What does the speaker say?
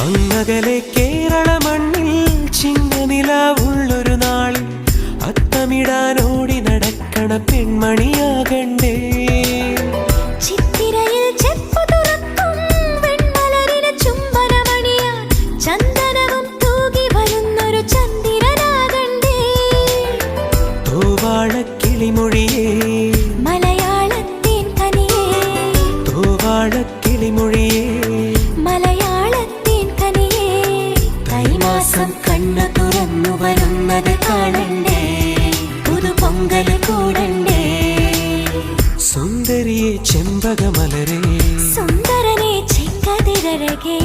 അങ്ങകലെ കേരള മണ്ണിൽ ചിങ്ങനിലാവുള്ളൊരു നാളിൽ അത്തമിടാനോടി നടക്കണ പെൺമണിയാകണ്ടേ. ചിത്തിരയിൽ ചെപ്പു തുറക്കും വെൺമലരിന് ചുംബനമണിയാൻ ചന്ദനവും തൂകി വരുന്നൊരു ചന്ദ്രനാകണ്ടേ. തോവാളക്കിളിമൊഴിയേ മലയാളത്തിൻ കനിയേ, തോവാളക്കിളിമൊഴിയേ മലയാളത്തിൻ കനിയേ. തൈമാസം കണ്ണു തുറന്നു വരുന്നത് കാണണ്ടേ, പുതുപൊങ്കൽ കൂടണ്ടേ. സുന്ദരിയെ ചെമ്പകമലരേ, സുന്ദരനെ ചെങ്കതിരഴകേ.